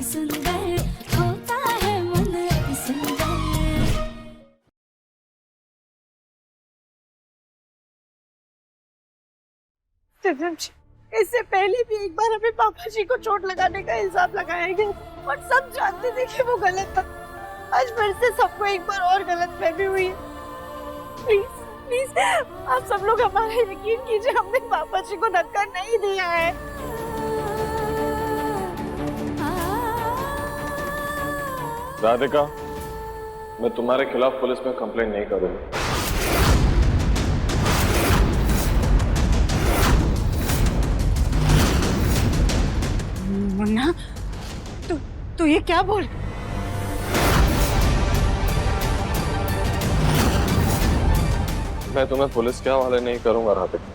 सुंदर होता है मन अति सुंदर। इससे पहले भी एक बार हमें पापा जी को चोट लगाने का इल्जाम लगाया गया और सब जानते थे कि वो गलत था। आज फिर से सबको एक बार और गलतफहमी हुई है। प्लीज प्लीज आप सब लोग हमारा यकीन कीजिए, हमने पापा जी को धक्का नहीं दिया है। राधिका, मैं तुम्हारे खिलाफ पुलिस में कंप्लेंट नहीं करूंगा। मुन्ना, तू ये क्या बोल? मैं तुम्हें पुलिस के हवाले नहीं करूंगा राधिका,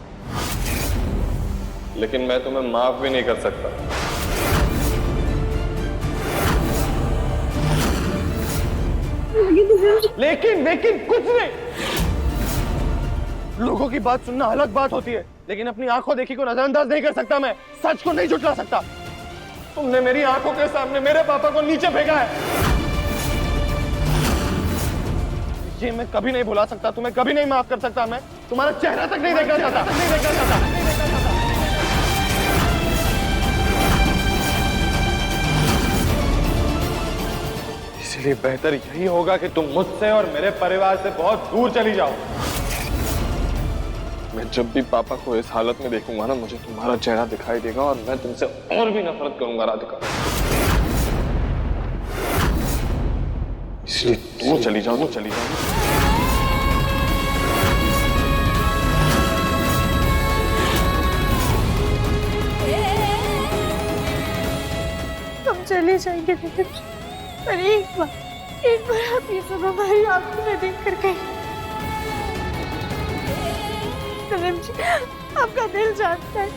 लेकिन मैं तुम्हें माफ भी नहीं कर सकता। लेकिन कुछ नहीं। लोगों की बात सुनना अलग बात होती है, लेकिन अपनी आंखों देखी को नजरअंदाज नहीं कर सकता। मैं सच को नहीं झुठला सकता। तुमने मेरी आंखों के सामने मेरे पापा को नीचे फेंका है। ये मैं कभी नहीं भुला सकता, तुम्हें कभी नहीं माफ कर सकता। मैं तुम्हारा चेहरा तक नहीं देखना चाहता। इसलिए बेहतर यही होगा कि तुम मुझसे और मेरे परिवार से बहुत दूर चली जाओ। मैं जब भी पापा को इस हालत में देखूंगा ना, मुझे तुम्हारा चेहरा दिखाई देगा और मैं तुमसे और भी नफरत करूंगा राधिका। इसलिए दूर चली जाओ, चली जाओ। हम चले जाएंगे पर एक बार आप ये सब हमारी आंखों में देख कर कहें। आपका दिल जानता है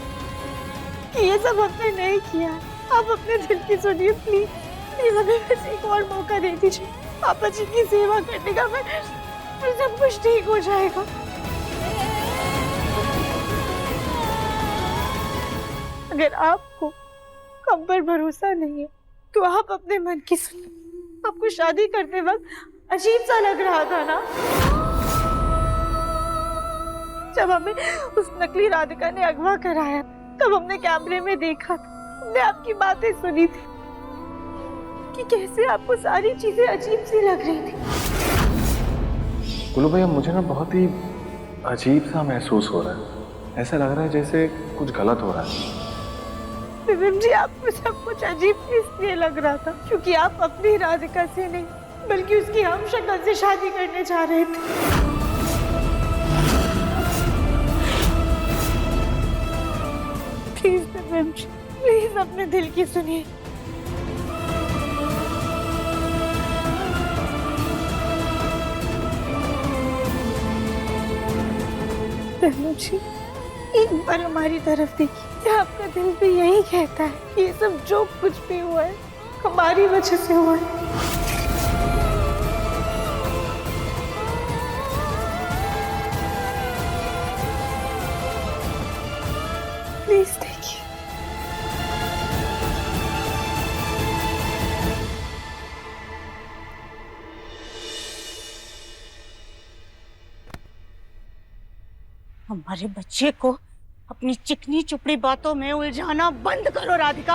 कि ये सब हमने नहीं किया। आप अपने दिल की सुनिए प्लीज। प्लीज हमें बस एक और मौका दे दीजिए। पापा जी की सेवा करने का फिर सब कुछ ठीक हो जाएगा। अगर आपको हम पर भरोसा नहीं है तो आप अपने मन की सुनिए। आपको शादी करते वक्त अजीब सा लग रहा था ना, जब हमें उस नकली राधिका ने अगवा कराया, तब हमने कैमरे में देखा था, हमने आपकी बातें सुनी थी कि कैसे आपको सारी चीजें अजीब सी लग रही थी। गुल्लू भैया, मुझे ना बहुत ही अजीब सा महसूस हो रहा है। ऐसा लग रहा है जैसे कुछ गलत हो रहा है। जी, आपको सब कुछ अजीब इसलिए लग रहा था क्योंकि आप अपनी राधिका से नहीं बल्कि उसकी हम शक्ल से शादी करने जा रहे थे। प्लीज अपने दिल की सुनिए। जी, एक बार हमारी तरफ देखिए। आपका दिल भी यही कहता है ये सब जो कुछ भी हुआ है हमारी वजह से हुआ है। प्लीज देखिए। हमारे बच्चे को अपनी चिकनी चुपड़ी बातों में उलझाना बंद करो राधिका।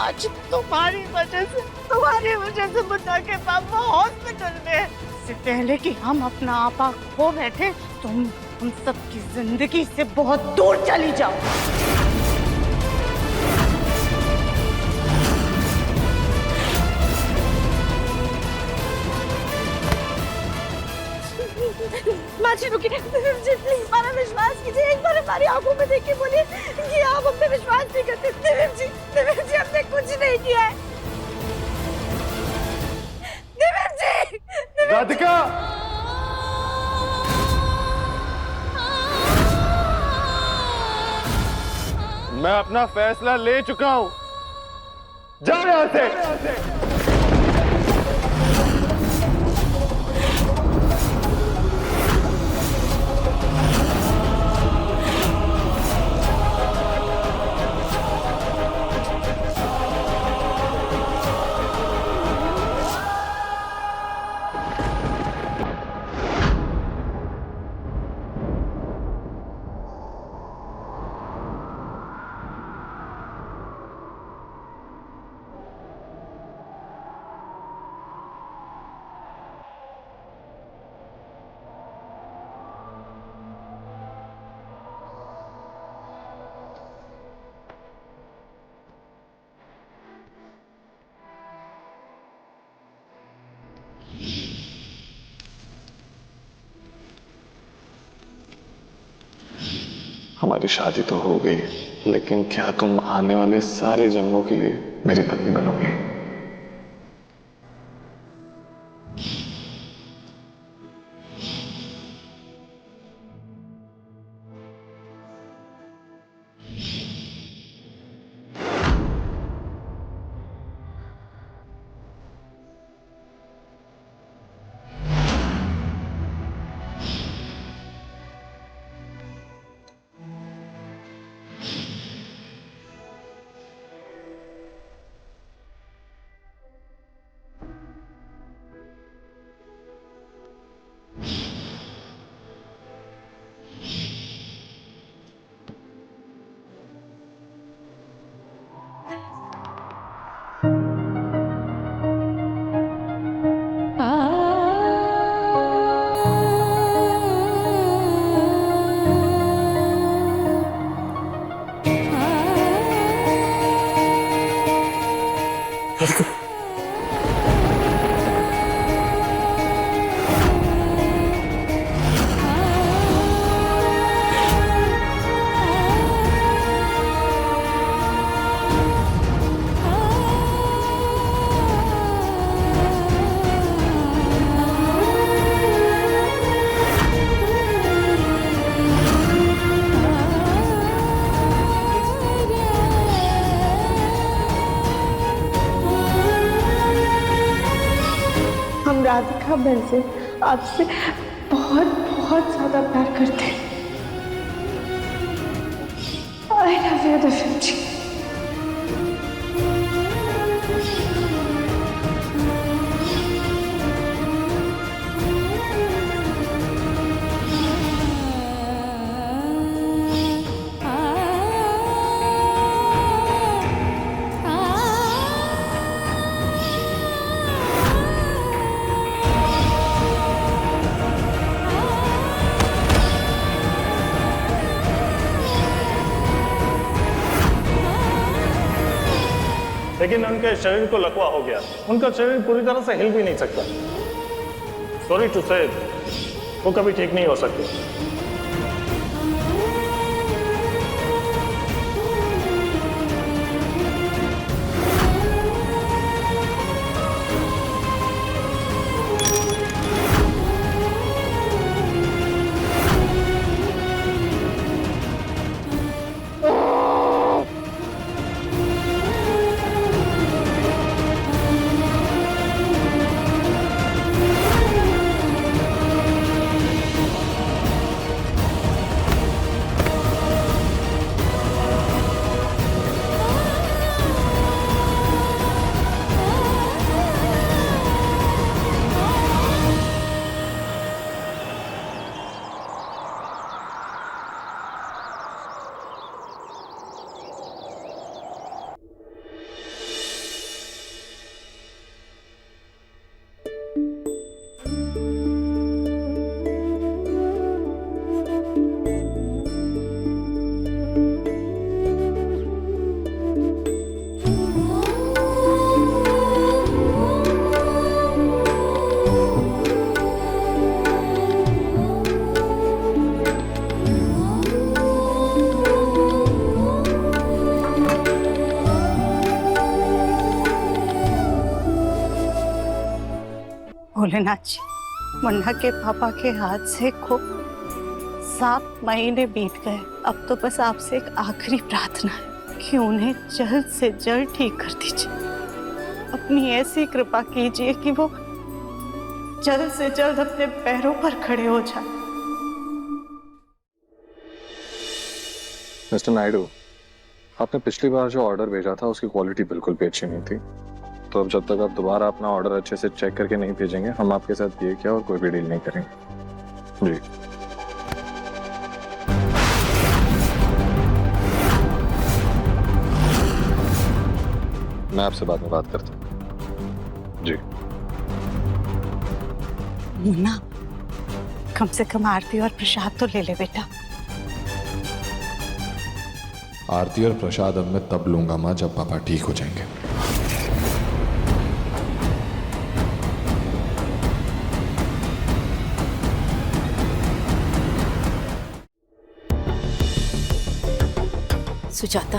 आज तुम्हारी वजह से मुन्ना के पापा हॉस्पिटल में। इससे पहले कि हम अपना आपा खो बैठे, तुम हम सबकी जिंदगी से बहुत दूर चली जाओ। माची रुकिए, प्लीज हमारा विश्वास कीजिए। एक बार हमारी आंखों में देख के बोलिए कि आप हम पे विश्वास नहीं करते। देवेश जी हमने कुछ नहीं किया है। देवेश जी। राधिका, मैं अपना फैसला ले चुका हूं। जाओ यहां से। हमारी शादी तो हो गई, लेकिन क्या तुम आने वाले सारे जन्मों के लिए मेरी पत्नी बनोगी? हम राधिका बहन से आपसे बहुत बहुत ज्यादा प्यार करते हैं। आई लव यू दर्शन जी। लेकिन उनके शरीर को लकवा हो गया, उनका शरीर पूरी तरह से हिल भी नहीं सकता। सॉरी टू से, वो कभी ठीक नहीं हो सकती। भोलेनाथ जी, मुन्ना के पापा के हाथ से को 7 महीने बीत गए। अब तो बस आपसे एक आखिरी प्रार्थना है कि उन्हें जल्द से जल्द ठीक कर दीजिए। अपनी ऐसी कृपा कीजिए कि वो जल्द से जल्द अपने पैरों पर खड़े हो जाए। मिस्टर नायडू, आपने पिछली बार जो ऑर्डर भेजा था उसकी क्वालिटी बिल्कुल भी अच्छी नहीं थी, तो अब जब तक आप दोबारा अपना ऑर्डर अच्छे से चेक करके नहीं भेजेंगे, हम आपके साथ ये क्या और कोई भी डील नहीं करेंगे। जी। मैं आपसे बाद में बात करता हूँ। जी। मुन्ना, कम से कम आरती और प्रसाद तो ले ले बेटा। आरती और प्रसाद अब मैं तब लूंगा माँ जब पापा ठीक हो जाएंगे। सुजाता,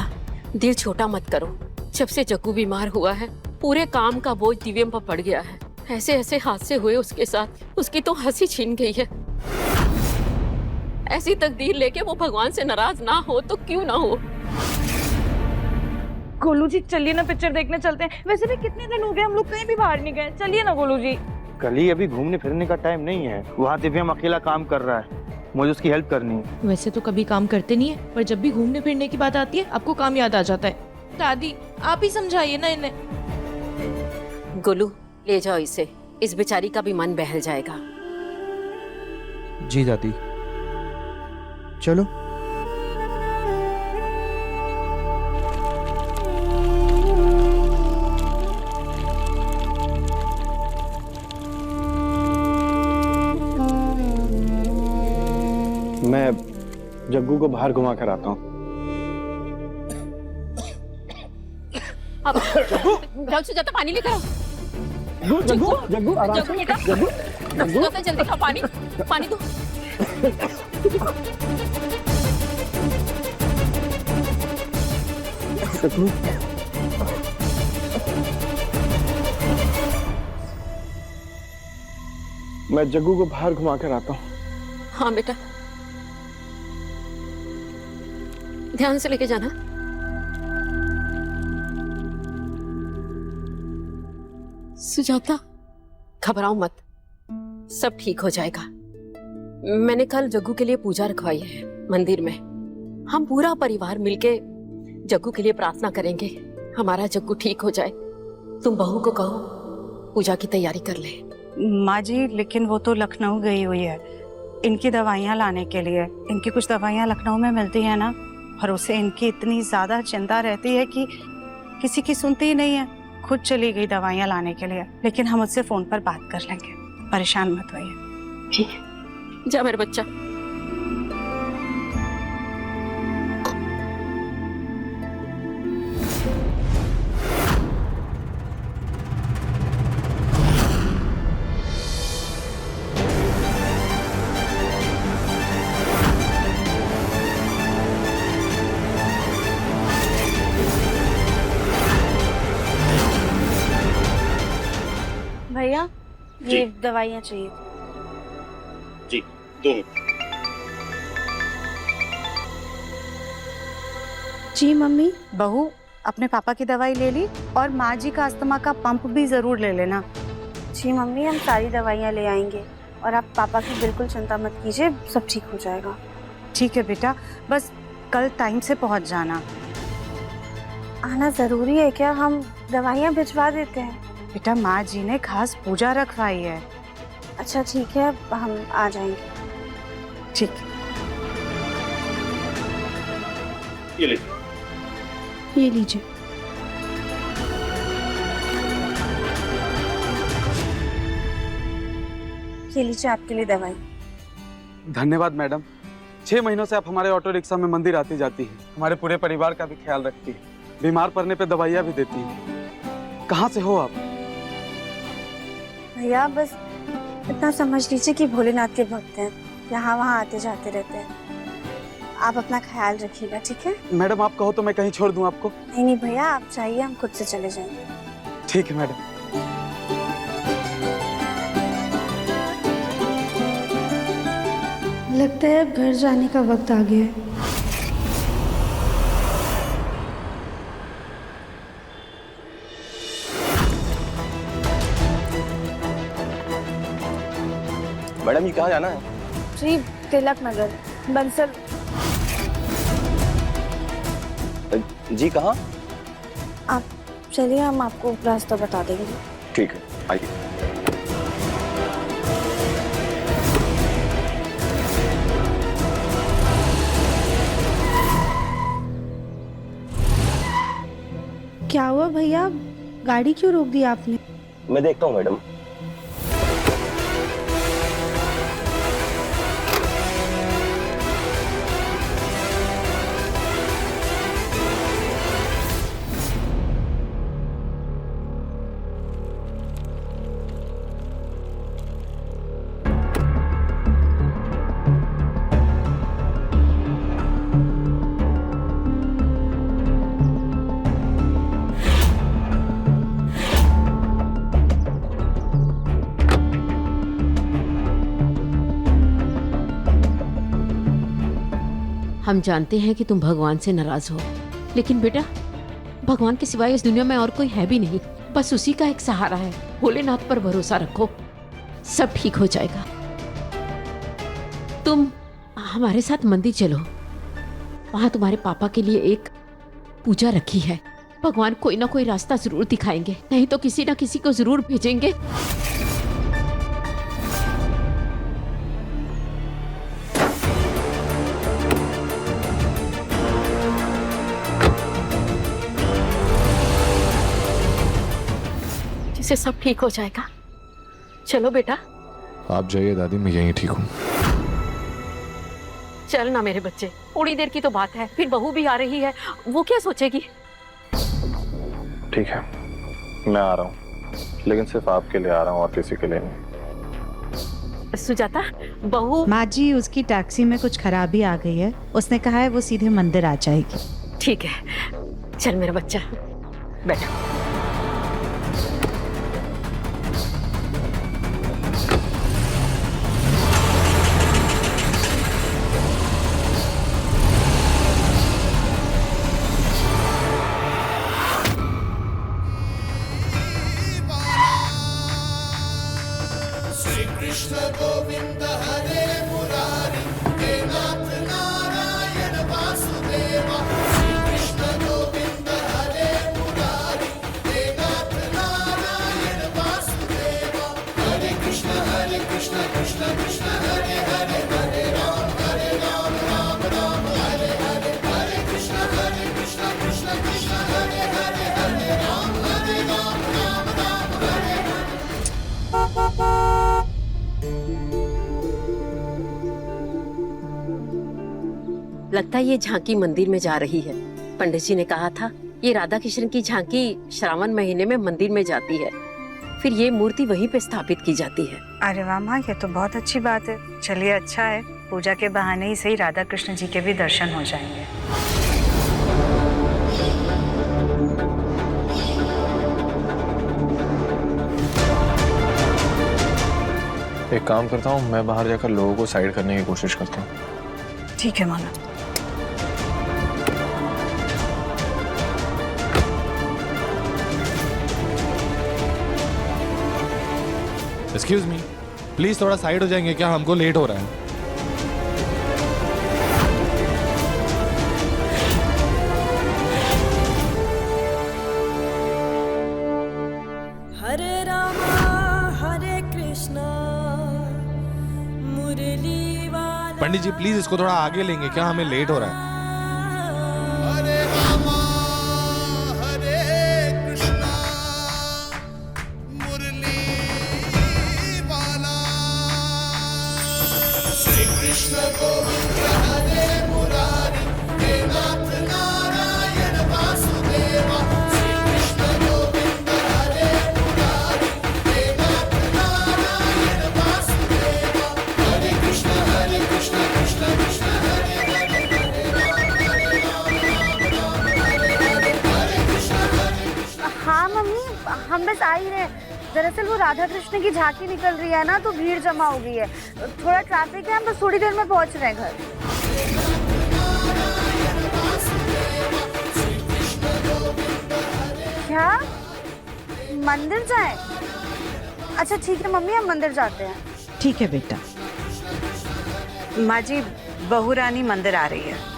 दिल छोटा मत करो। जब से जग्गू बीमार हुआ है पूरे काम का बोझ दिव्यम पर पड़ गया है। ऐसे ऐसे हादसे हुए उसके साथ, उसकी तो हंसी छीन गई है। ऐसी तकदीर लेके वो भगवान से नाराज ना हो तो क्यों ना हो। गोलू जी चलिए ना पिक्चर देखने चलते हैं। वैसे भी कितने दिन हो गए हम लोग कहीं भी बाहर नहीं गए। चलिए ना गोलू जी। कल ही अभी घूमने फिरने का टाइम नहीं है। वहाँ दिव्यम अकेला काम कर रहा है, मुझे उसकी हेल्प करनी है। वैसे तो कभी काम करते नहीं है, पर जब भी घूमने फिरने की बात आती है आपको काम याद आ जाता है। दादी आप ही समझाइए ना इन्हें। गोलू ले जाओ इसे, इस बेचारी का भी मन बहल जाएगा। जी दादी चलो। मैं जग्गू को बाहर घुमा कर आता हूँ। अब जाओ सुजाता, पानी लेकर आओ। जग्गू जग्गू आराम जग्गू बेटा, सुजाता जल्दी खाओ, पानी पानी दो। जग्गू मैं जग्गू को बाहर घुमा कर आता हूँ। हाँ बेटा, ध्यान से लेके जाना। सुजाता घबराओ मत, सब ठीक हो जाएगा। मैंने कल जग्गू के लिए पूजा रखवाई है मंदिर में। हम पूरा परिवार मिलके जग्गू के लिए प्रार्थना करेंगे, हमारा जग्गू ठीक हो जाए। तुम बहू को कहो पूजा की तैयारी कर ले। माँ जी लेकिन वो तो लखनऊ गई हुई है इनकी दवाइयाँ लाने के लिए। इनकी कुछ दवाइयाँ लखनऊ में मिलती है ना, और उसे इनकी इतनी ज्यादा चिंता रहती है कि किसी की सुनती ही नहीं है। खुद चली गई दवाइयाँ लाने के लिए, लेकिन हम उससे फोन पर बात कर लेंगे, परेशान मत होइए। ठीक है, जा मेरा बच्चा। भैया ये दवाइयाँ चाहिए। जी 2 मिनट। जी मम्मी। बहू अपने पापा की दवाई ले ली, और माँ जी का अस्थमा का पंप भी जरूर ले लेना। जी मम्मी, हम सारी दवाइयाँ ले आएंगे और आप पापा की बिल्कुल चिंता मत कीजिए, सब ठीक हो जाएगा। ठीक है बेटा, बस कल टाइम से पहुँच जाना। आना जरूरी है क्या? हम दवाइयाँ भिजवा देते हैं। बेटा माँ जी ने खास पूजा रखवाई है। अच्छा ठीक है, हम आ जाएंगे। ठीक। ये लीजिए। ये लीजिए। ये लीजिए आपके लिए दवाई। धन्यवाद मैडम। 6 महीनों से आप हमारे ऑटो रिक्शा में मंदिर आती जाती हैं, हमारे पूरे परिवार का भी ख्याल रखती हैं, बीमार पड़ने पे दवाइयाँ भी देती हैं। कहाँ से हो आप? भैया बस इतना समझ लीजिए कि भोलेनाथ के भक्त हैं, यहाँ वहाँ आते जाते रहते हैं। आप अपना ख्याल रखिएगा, ठीक है? मैडम आप कहो तो मैं कहीं छोड़ दूं आपको? नहीं भैया, आप चाहिए हम खुद से चले जाएंगे। ठीक है मैडम। लगता है अब घर जाने का वक्त आ गया है। मैडम ये कहाँ जाना है? जी तिलक नगर, बंसल। जी कहाँ? आप चलिए, हम आपको रास्ता बता देंगे। ठीक है आइए। क्या हुआ भैया, गाड़ी क्यों रोक दी आपने? मैं देखता हूँ मैडम। हम जानते हैं कि तुम भगवान से नाराज हो, लेकिन बेटा भगवान के सिवाय इस दुनिया में और कोई है भी नहीं। बस उसी का एक सहारा है। भोलेनाथ पर भरोसा रखो, सब ठीक हो जाएगा। तुम हमारे साथ मंदिर चलो, वहां तुम्हारे पापा के लिए एक पूजा रखी है। भगवान कोई ना कोई रास्ता जरूर दिखाएंगे, नहीं तो किसी ना किसी को जरूर भेजेंगे। जिससे सब ठीक हो जाएगा। चलो बेटा। आप जाइए दादी, मैं यहीं ठीक हूँ। चल ना मेरे बच्चे, थोड़ी देर की तो बात है, फिर बहू भी आ रही है, वो क्या सोचेगी। ठीक है, मैं आ रहा हूँ, लेकिन सिर्फ आपके लिए आ रहा हूँ और किसी के लिए नहीं। सुजाता, बहू। माँ जी, उसकी टैक्सी में कुछ खराबी आ गई है, उसने कहा है वो सीधे मंदिर आ जाएगी। ठीक है, चल मेरा बच्चा, बैठो। लगता है ये झांकी मंदिर में जा रही है। पंडित जी ने कहा था ये राधा कृष्ण की झांकी श्रावण महीने में मंदिर में जाती है, फिर ये मूर्ति वहीं पे स्थापित की जाती है। अरे वाह माँ, ये तो बहुत अच्छी बात है। चलिए अच्छा है, पूजा के बहाने ही सही राधा कृष्ण जी के भी दर्शन हो जाएंगे। एक काम करता हूँ, मैं बाहर जाकर लोगों को साइड करने की कोशिश करता हूँ। ठीक है माना। एक्सक्यूज मी, प्लीज थोड़ा साइड हो जाएंगे क्या? हमको लेट हो रहा है। हरे रामा हरे कृष्णा मुरली वाला। पंडित जी प्लीज इसको थोड़ा आगे लेंगे क्या? हमें लेट हो रहा है। हरे रामा हरे कृष्णा मुरली वाला। श्री कृष्ण गोविंद हरे मुरारी, हे नाथ नारायण वासुदेवा। श्री कृष्ण गोविंद हरे मुरारी, हे नाथ नारायण वासुदेवा। हरे कृष्ण कृष्ण कृष्ण हरे हरे, हरे राम राम हरे हरे, कृष्ण हरे। हाँ मम्मी, हम बस आ ही रहे। दरअसल वो राधा कृष्ण की झांकी निकल रही है ना, तो भीड़ जमा हो गई है, थोड़ा ट्रैफिक है, हम बस थोड़ी देर में पहुंच रहे हैं घर। क्या मंदिर जाएं? अच्छा ठीक है मम्मी, हम मंदिर जाते हैं। ठीक है बेटा। माँ जी, बहू रानी मंदिर आ रही है।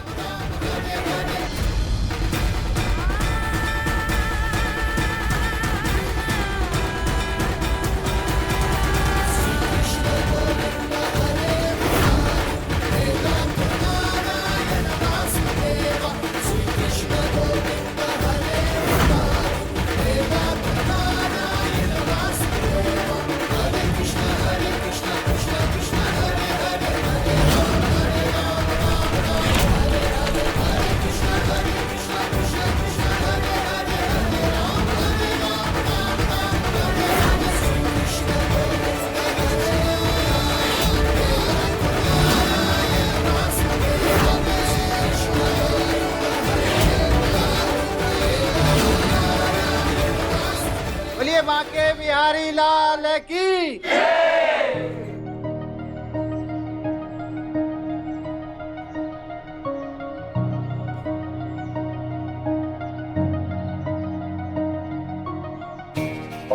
बोलिए बांके बिहारी लाल की।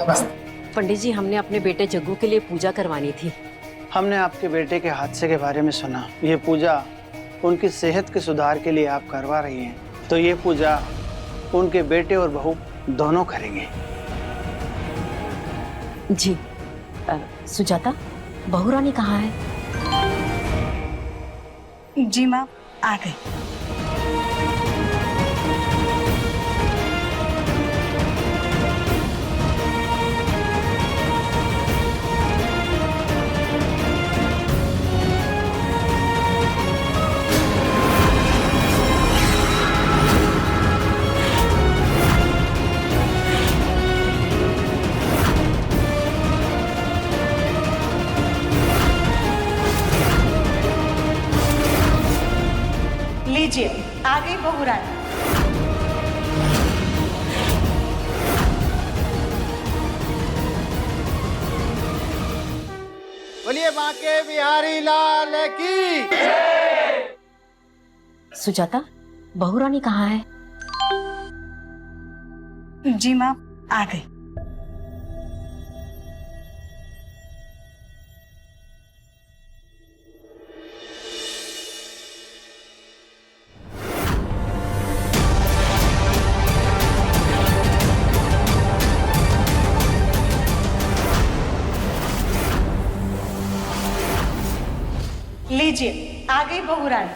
पंडित जी, हमने अपने बेटे जग्गू के लिए पूजा करवानी थी। हमने आपके बेटे के हादसे के बारे में सुना। ये पूजा उनकी सेहत के सुधार के लिए आप करवा रही हैं, तो ये पूजा उनके बेटे और बहू दोनों करेंगे। जी। सुजाता, बहू रानी कहाँ है? जी माँ, आ गई। लीजिए, आ गई बहू रानी। बोलिए बांके बिहारी लाल की। सुजाता, बहू रानी कहाँ है? जी माँ, आ गई। लीजिए, आ गई बहू रानी।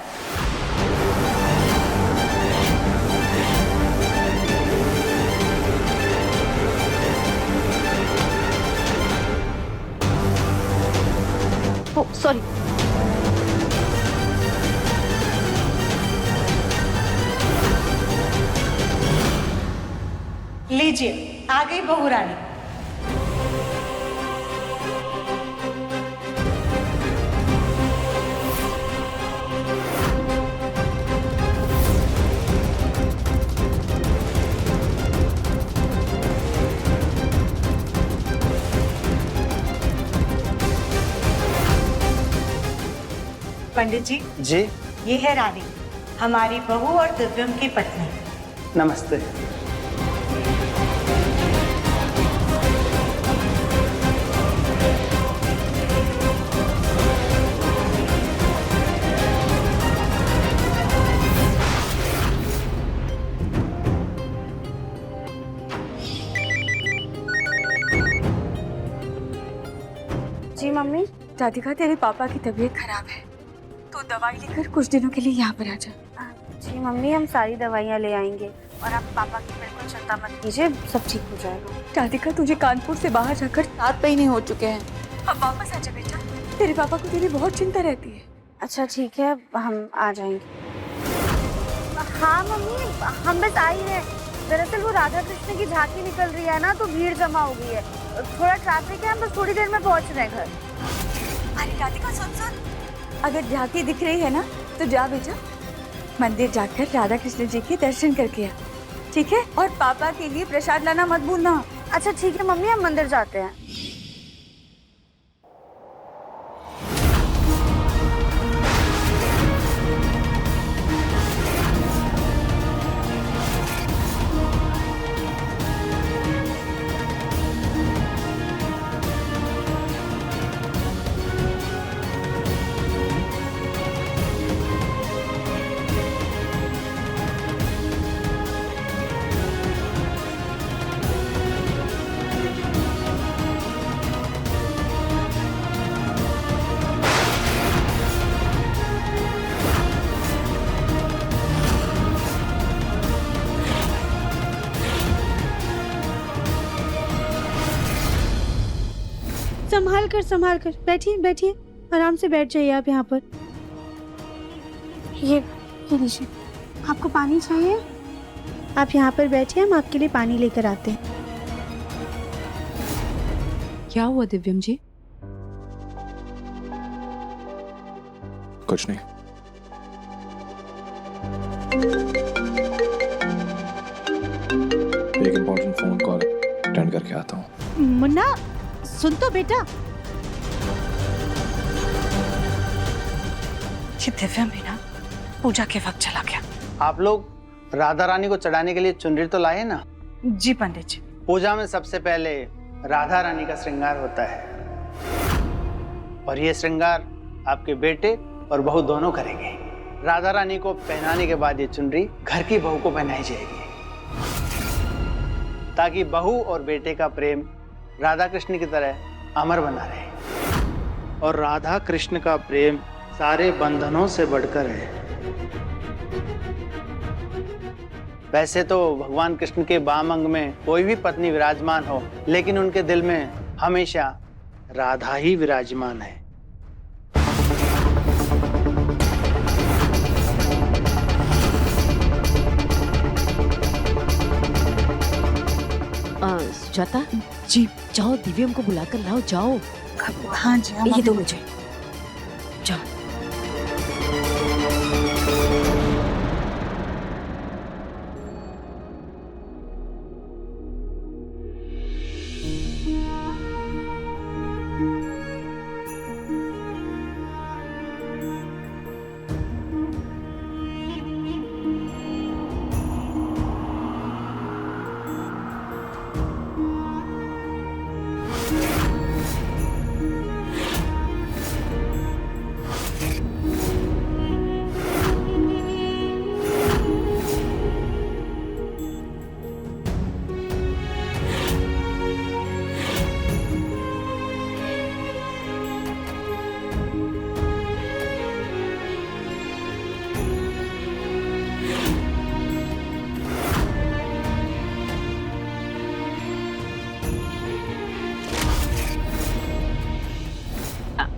ओह, सॉरी। लीजिए, आ गई बहू रानी। पंडित जी, जी ये है रानी, हमारी बहू और दिव्यम की पत्नी। नमस्ते। जी मम्मी, राधिका तेरे पापा की तबीयत खराब है, तो दवाई लेकर कुछ दिनों के लिए यहाँ पर आ जा। जी मम्मी, हम सारी दवाइयाँ ले आएंगे और आप पापा की बिल्कुल चिंता मत कीजिए, सब ठीक हो जाएगा। राधिका, तुझे कानपुर से बाहर जाकर 7 महीने हो चुके हैं। अब वापस आ जा बेटा, तेरे पापा को तेरी बहुत चिंता रहती है। अच्छा ठीक है, हम आ जाएंगे। हाँ मम्मी, हम बस आ ही रहे। दरअसल वो राधा कृष्ण की झांकी निकल रही है ना, तो भीड़ जमा हो गई है, थोड़ा ट्रैफिक है, हम बस थोड़ी देर में पहुंच रहे हैं घर। अरे राधिका सुन, अगर झांकी दिख रही है ना तो जा बेटा, मंदिर जाकर राधा कृष्ण जी के दर्शन करके आ, ठीक है? और पापा के लिए प्रसाद लाना मत भूलना। अच्छा ठीक है मम्मी, हम मंदिर जाते हैं। संभाल कर बैठिए, आराम से बैठ जाइए आप यहाँ पर। ये लीजिए, आपको पानी चाहिए? आप यहाँ पर बैठिए, हम आपके लिए पानी लेकर आते हैं। क्या हुआ दिव्यम जी? कुछ नहीं। एक इम्पोर्टेंट फोन कॉल अटेंड करके आता हूँ। मुन्ना, सुन तो बेटा। दिव्यम भी ना पूजा के वक्त चला गया। आप लोग राधा रानी को चढ़ाने के लिए चुनरी तो लाए ना? जी पंडित जी। पूजा में सबसे पहले राधा रानी का श्रृंगार होता है, और ये श्रृंगार आपके बेटे और बहू दोनों करेंगे। राधा रानी को पहनाने के बाद ये चुनरी घर की बहू को पहनाई जाएगी, ताकि बहू और बेटे का प्रेम राधा कृष्ण की तरह अमर बना रहे। और राधा कृष्ण का प्रेम सारे बंधनों से बढ़कर है। वैसे तो भगवान कृष्ण के वाम अंग में कोई भी पत्नी विराजमान हो, लेकिन उनके दिल में हमेशा राधा ही विराजमान है। सुजाता जी, जाओ दिव्यम को बुलाकर लाओ, जाओ। हाँ जी ये दो मुझे, जाओ।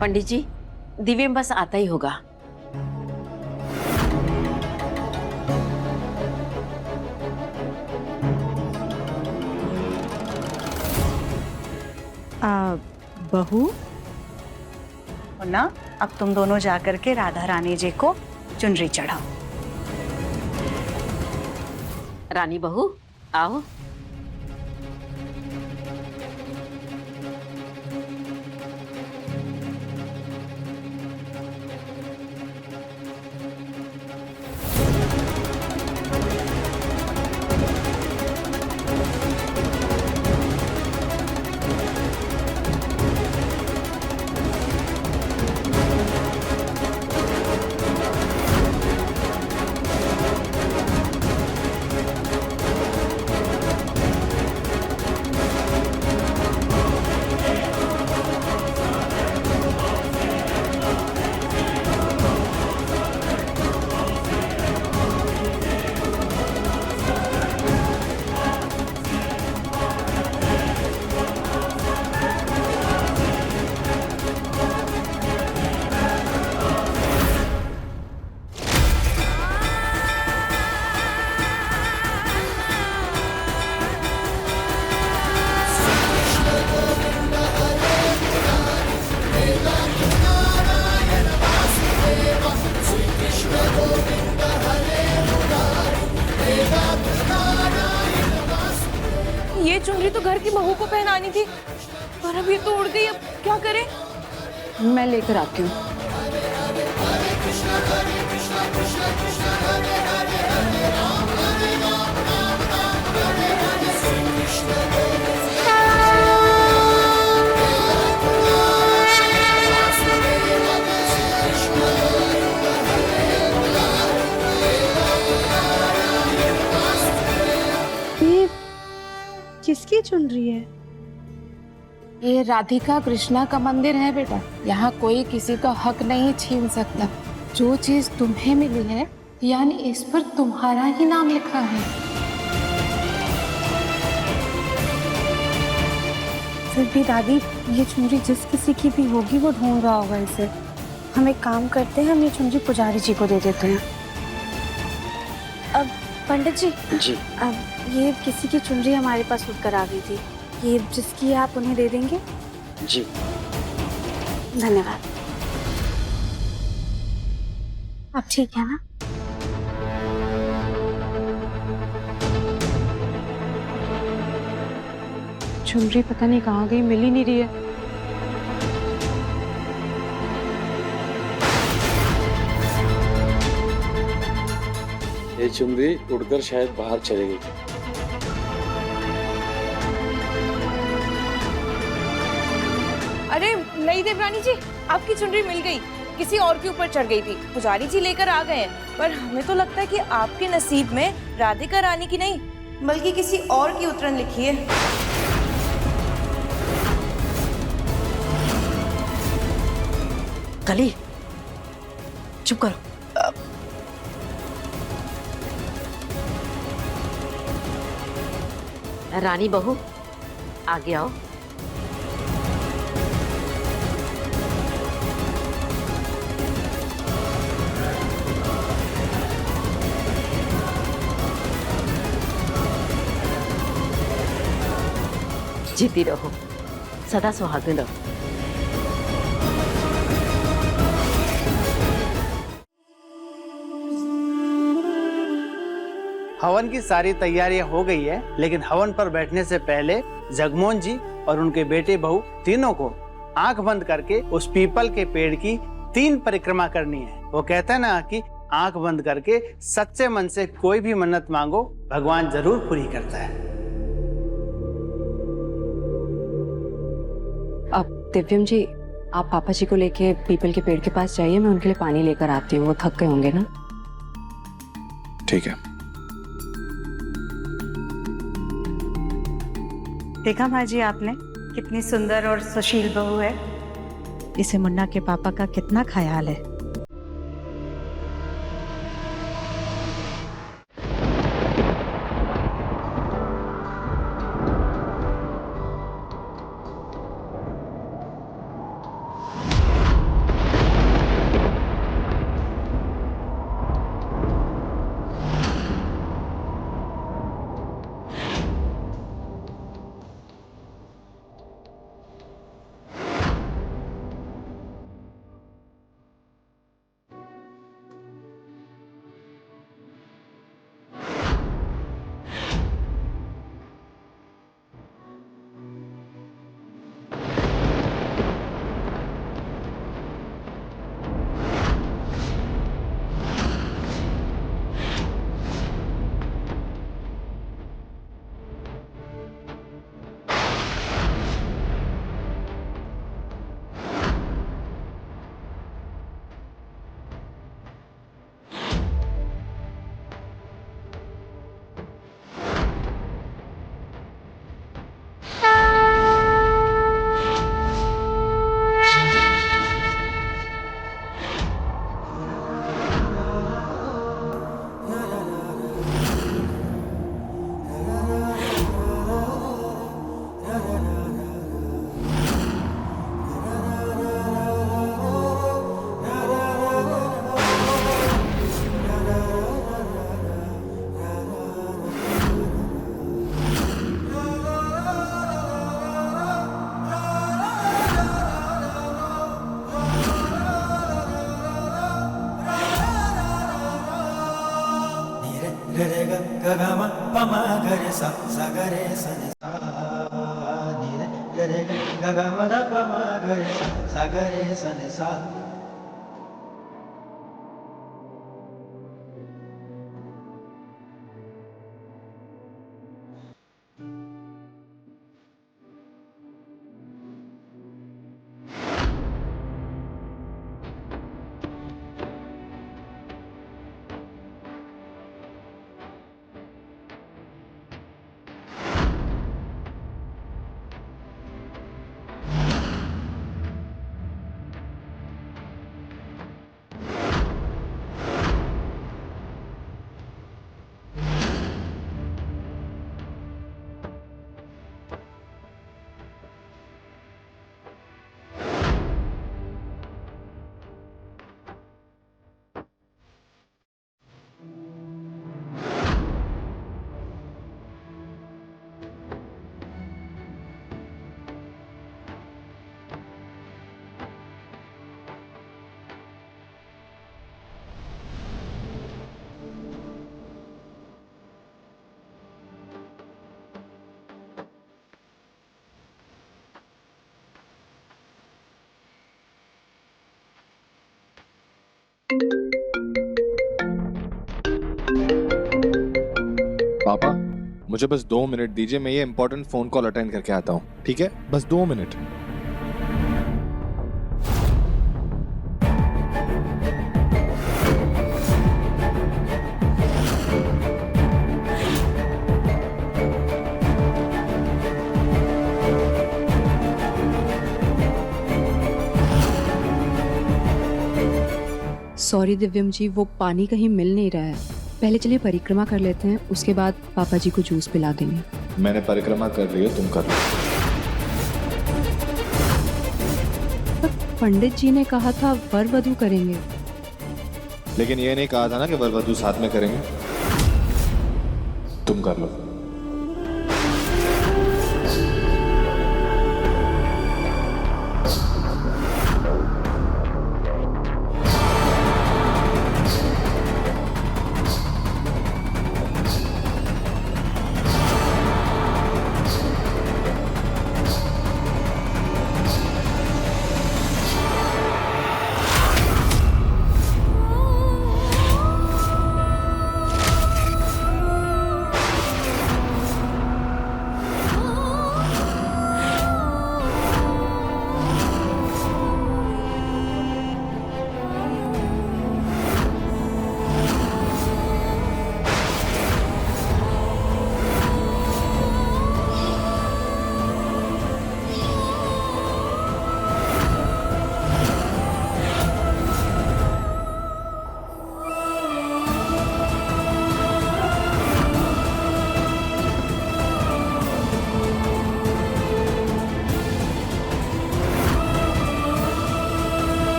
पंडित जी, दिव्यम बस आता ही होगा। बहू ना, अब तुम दोनों जाकर के राधा रानी जी को चुनरी चढ़ाओ। रानी बहू आओ। ये चुनरी तो घर की बहू को पहनानी थी, पर अब ये तो उड़ गई। अब क्या करें? मैं लेकर आती हूँ। किसकी चुनरी है? ये राधिका कृष्णा का मंदिर है बेटा। यहाँ कोई किसी का हक नहीं छीन सकता। जो चीज तुम्हें मिली है, यानी इस पर तुम्हारा ही नाम लिखा है। फिर भी दादी, ये चुनरी जिस किसी की भी होगी वो ढूंढ रहा होगा इसे। हम एक काम करते हैं, हम ये चुनरी पुजारी जी को दे देते हैं। अब पंडित जी, अब ये किसी की चुनरी हमारे पास उठ कर आ गई थी। ये जिसकी है आप उन्हें दे देंगे? जी। धन्यवाद। आप ठीक है ना? चुनरी पता नहीं कहाँ गई, मिल ही नहीं रही है। ये चुनरी उड़कर शायद बाहर चली गई। अरे नहीं देवरानी जी, आपकी चुनरी मिल गई, किसी और के ऊपर चढ़ गई थी। पुजारी जी लेकर आ गए हैं, पर हमें तो लगता है कि आपके नसीब में राधिका रानी की नहीं बल्कि किसी और की उतरन लिखी है। कली, चुप करो। रानी बहू, आगे आओ। जीती रहो, सदा सुहागिन रहो। हवन की सारी तैयारियां हो गई है, लेकिन हवन पर बैठने से पहले जगमोहन जी और उनके बेटे बहू तीनों को आंख बंद करके उस पीपल के पेड़ की 3 परिक्रमा करनी है। वो कहते हैं ना कि आंख बंद करके सच्चे मन से कोई भी मन्नत मांगो, भगवान जरूर पूरी करता है। अब दिव्यम जी, आप पापा जी को लेके पीपल के पेड़ के पास जाइए, मैं उनके लिए पानी लेकर आती हूँ, वो थक गए होंगे ना। ठीक है। देखा माँ जी आपने, कितनी सुंदर और सुशील बहू है। इसे मुन्ना के पापा का कितना ख्याल है। पापा, मुझे बस 2 मिनट दीजिए, मैं ये इंपॉर्टेंट फोन कॉल अटेंड करके आता हूँ, ठीक है? बस 2 मिनट। सॉरी दिव्यम जी, वो पानी कहीं मिल नहीं रहा है। पहले चलिए परिक्रमा कर लेते हैं, उसके बाद पापा जी को जूस पिला देंगे। मैंने परिक्रमा कर ली है, तुम कर लो। पंडित जी ने कहा था वर वधू करेंगे। लेकिन ये नहीं कहा था ना कि वर वधू साथ में करेंगे। तुम कर लो।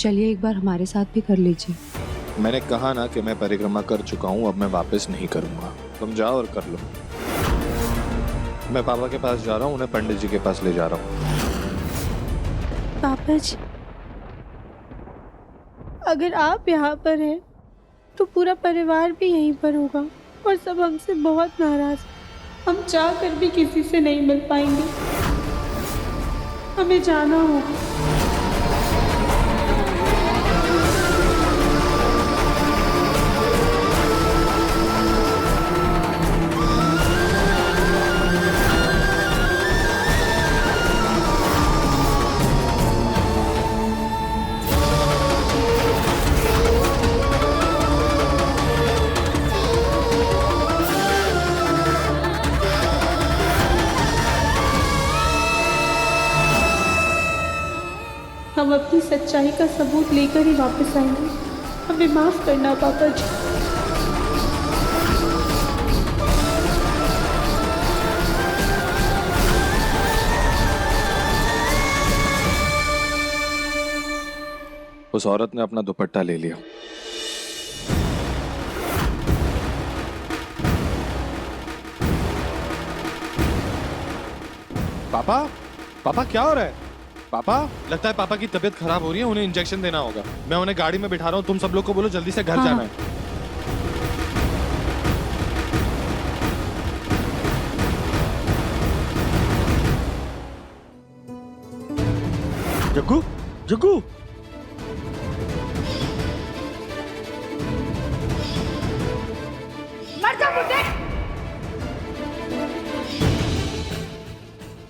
चलिए एक बार हमारे साथ भी कर लीजिए। मैंने कहा ना कि मैं परिक्रमा कर चुका हूँ, अब मैं वापस नहीं करूंगा। तुम जाओ और कर लो। मैं पापा के पास जा रहा हूँ, उन्हें पंडित जी के पास ले जा रहा हूँ। पापा जी, अगर आप यहाँ पर हैं तो पूरा परिवार भी यहीं पर होगा और सब हमसे बहुत नाराज। हम चाह कर भी किसी से नहीं मिल पाएंगे। हमें जाना होगा। हम अपनी सच्चाई का सबूत लेकर ही वापस आएंगे। हमें माफ करना पापा जी। उस औरत ने अपना दुपट्टा ले लिया। पापा, पापा क्या हो रहा है? पापा, लगता है पापा की तबीयत खराब हो रही है, उन्हें इंजेक्शन देना होगा। मैं उन्हें गाड़ी में बिठा रहा हूँ, तुम सब लोग को बोलो जल्दी से घर जाना है। जग्गू, जग्गू, मर जा मुझे।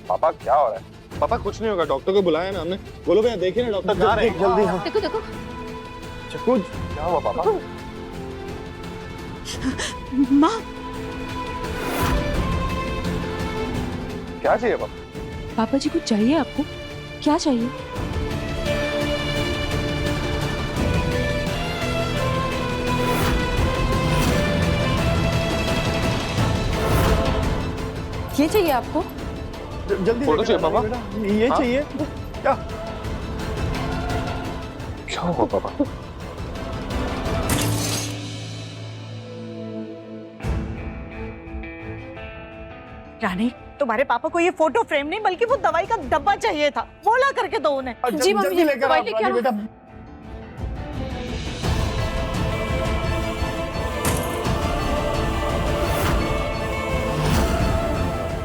पापा क्या हो रहा है? पापा कुछ नहीं होगा, डॉक्टर को बुलाया ना हमने। बोलो भैया, देखिए ना डॉक्टर जा रहे हैं। जल्दी। हाँ देखो देखो। जग्गू, क्या हुआ पापा? माँ, क्या चाहिए पापा? पापा जी कुछ चाहिए आपको? क्या चाहिए? ये चाहिए आपको? जल्दी फोटो चाहिए पापा? ये चाहिए क्या? क्या हुआ पापा? रानी, तुम्हारे पापा को ये फोटो फ्रेम नहीं बल्कि वो दवाई का डब्बा चाहिए था। बोला करके दो उन्हें। जी मम्मी, दवाई लेके आओ। बेटा,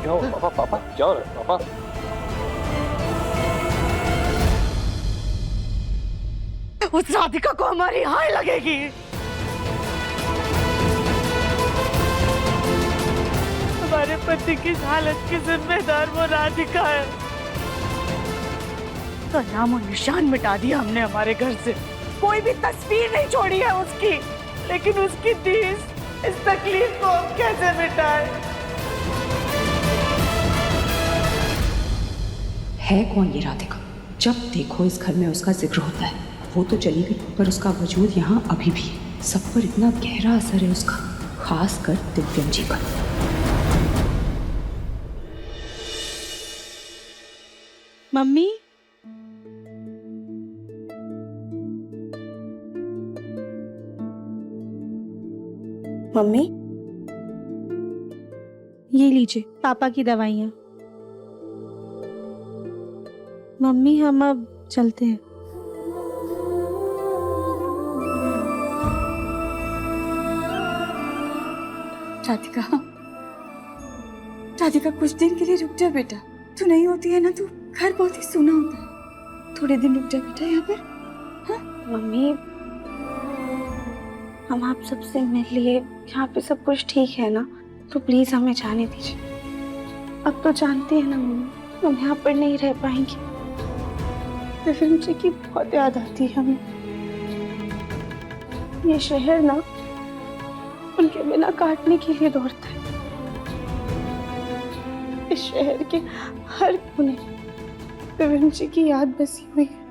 क्या हुआ पापा? पापा क्या हो रहा है पापा? उस राधिका को हमारी हाय लगेगी। हमारे पति की हालत की जिम्मेदार वो राधिका है। तो नाम और निशान मिटा दिया हमने हमारे घर से, कोई भी तस्वीर नहीं छोड़ी है उसकी। लेकिन उसकी दी इस तकलीफ को हम कैसे मिटाएं? है कौन ये राधिका? जब देखो इस घर में उसका जिक्र होता है। वो तो चली गई पर उसका वजूद यहाँ अभी भी है। सब पर इतना गहरा असर है उसका, खास कर दिव्यम जी पर। मम्मी, मम्मी ये लीजिए पापा की दवाइयाँ। मम्मी हम अब चलते हैं। राधिका, राधिका कुछ दिन के लिए रुक जा बेटा। तू नहीं होती है ना तो घर बहुत ही सूना होता है। थोड़े दिन रुक जा बेटा यहाँ पर। हाँ? मम्मी हम आप सबसे मिल लिए, यहाँ पे सब कुछ ठीक है ना, तो प्लीज हमें जाने दीजिए। अब तो जानती है ना मम्मी, हम यहाँ पर नहीं रह पाएंगे। दिव्यम जी की बहुत याद आती है हमें। ये शहर ना उनके बिना काटने के लिए दौड़ता है। इस शहर के हर कोने दिव्यम जी की याद बसी हुई है।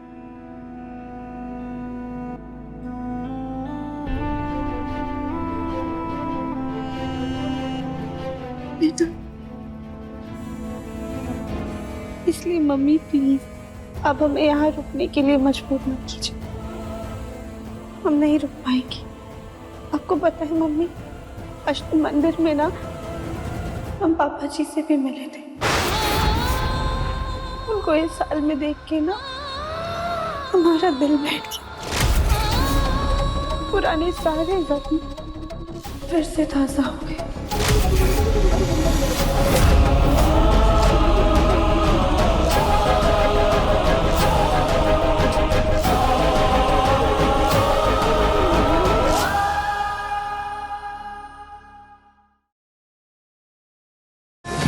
बेटा इसलिए मम्मी प्लीज अब हमें यहाँ रुकने के लिए मजबूर मत कीजिए। हम नहीं रुक पाएंगे। आपको पता है मम्मी, अष्ट मंदिर में ना हम पापा जी से भी मिले थे। उनको इस साल में देख के ना हमारा दिल बैठ गया। पुराने सारे जख्म फिर से ताजा हो गए।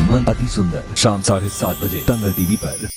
मन अति सुंदर शाम 7:30 बजे दंगल टीवी पर।